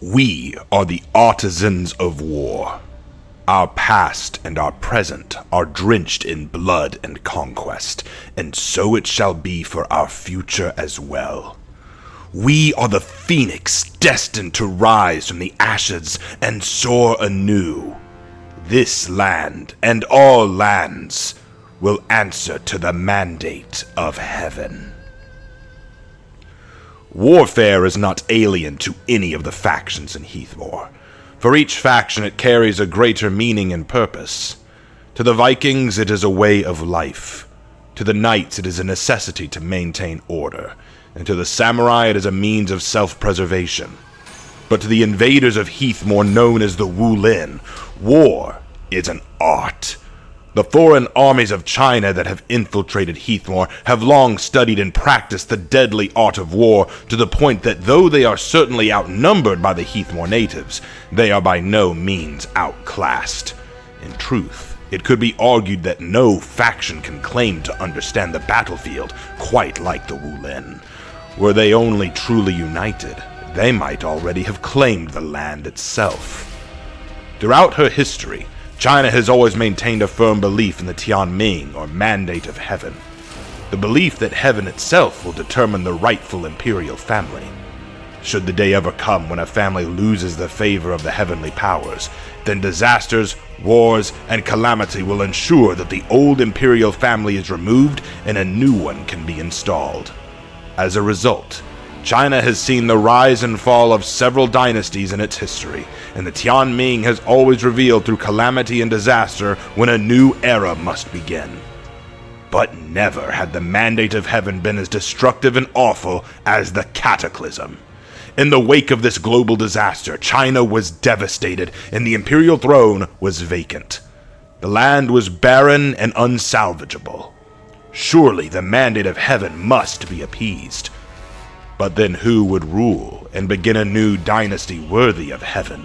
We are the artisans of war. Our past and our present are drenched in blood and conquest, and so it shall be for our future as well. We are the phoenix destined to rise from the ashes and soar anew. This land and all lands will answer to the mandate of heaven. Warfare is not alien to any of the factions in Heathmoore. For each faction it carries a greater meaning and purpose. To the Vikings it is a way of life. To the knights it is a necessity to maintain order. And to the samurai it is a means of self-preservation. But to the invaders of Heathmoore known as the Wu Lin, war is an art. The foreign armies of China that have infiltrated Heathmoore have long studied and practiced the deadly art of war to the point that though they are certainly outnumbered by the Heathmoore natives, they are by no means outclassed. In truth, it could be argued that no faction can claim to understand the battlefield quite like the Wu Lin. Were they only truly united, they might already have claimed the land itself. Throughout her history, China has always maintained a firm belief in the Tianming, or mandate of heaven. The belief that heaven itself will determine the rightful imperial family. Should the day ever come when a family loses the favor of the heavenly powers, then disasters, wars, and calamity will ensure that the old imperial family is removed and a new one can be installed. As a result, China has seen the rise and fall of several dynasties in its history, and the Tianming has always revealed through calamity and disaster when a new era must begin. But never had the mandate of heaven been as destructive and awful as the Cataclysm. In the wake of this global disaster, China was devastated, and the imperial throne was vacant. The land was barren and unsalvageable. Surely the mandate of heaven must be appeased. But then who would rule and begin a new dynasty worthy of heaven?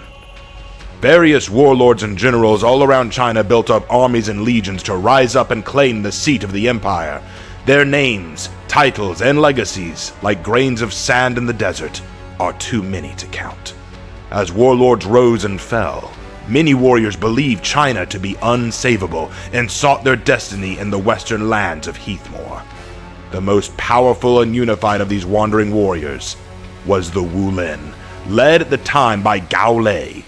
Various warlords and generals all around China built up armies and legions to rise up and claim the seat of the empire. Their names, titles, and legacies, like grains of sand in the desert, are too many to count. As warlords rose and fell, many warriors believed China to be unsavable and sought their destiny in the western lands of Heathmoore. The most powerful and unified of these wandering warriors was the Wu Lin, led at the time by Gao Lei.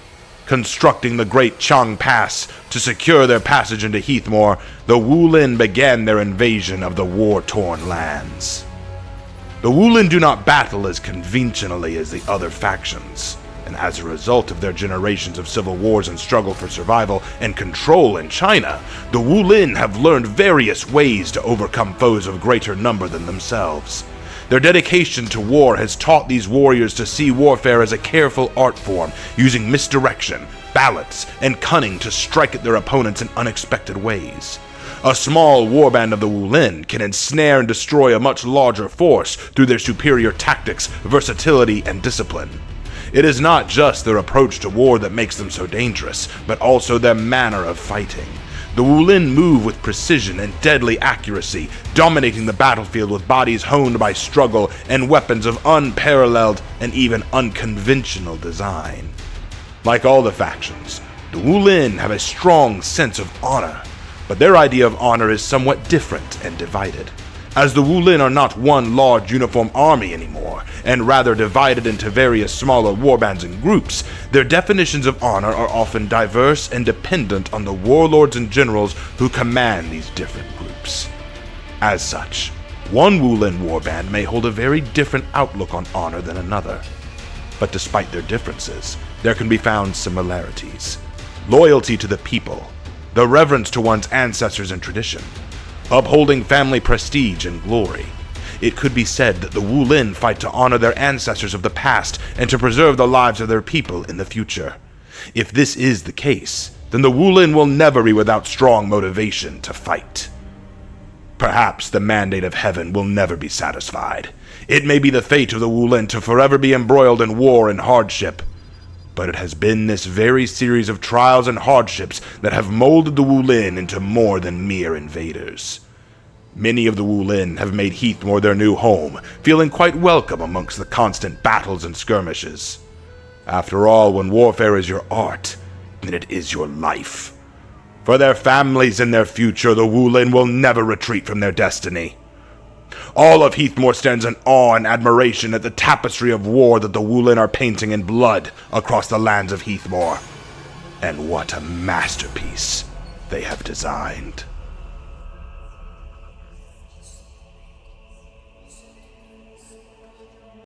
Constructing the Great Chang Pass to secure their passage into Heathmoore, the Wu Lin began their invasion of the war-torn lands. The Wu Lin do not battle as conventionally as the other factions, and as a result of their generations of civil wars and struggle for survival and control in China, the Wu Lin have learned various ways to overcome foes of greater number than themselves. Their dedication to war has taught these warriors to see warfare as a careful art form, using misdirection, balance, and cunning to strike at their opponents in unexpected ways. A small warband of the Wu Lin can ensnare and destroy a much larger force through their superior tactics, versatility, and discipline. It is not just their approach to war that makes them so dangerous, but also their manner of fighting. The Wu Lin move with precision and deadly accuracy, dominating the battlefield with bodies honed by struggle and weapons of unparalleled and even unconventional design. Like all the factions, the Wu Lin have a strong sense of honor, but their idea of honor is somewhat different and divided. As the Wu Lin are not one large uniform army anymore, and rather divided into various smaller warbands and groups, their definitions of honor are often diverse and dependent on the warlords and generals who command these different groups. As such, one Wu Lin warband may hold a very different outlook on honor than another. But despite their differences, there can be found similarities. Loyalty to the people, the reverence to one's ancestors and tradition, upholding family prestige and glory. It could be said that the Wu Lin fight to honor their ancestors of the past and to preserve the lives of their people in the future. If this is the case, then the Wu Lin will never be without strong motivation to fight. Perhaps the mandate of heaven will never be satisfied. It may be the fate of the Wu Lin to forever be embroiled in war and hardship. But it has been this very series of trials and hardships that have molded the Wu Lin into more than mere invaders. Many of the Wu Lin have made Heathmoore their new home, feeling quite welcome amongst the constant battles and skirmishes. After all, when warfare is your art, then it is your life. For their families and their future, the Wu Lin will never retreat from their destiny. All of Heathmoore stands in awe and admiration at the tapestry of war that the Wu Lin are painting in blood across the lands of Heathmoore. And what a masterpiece they have designed.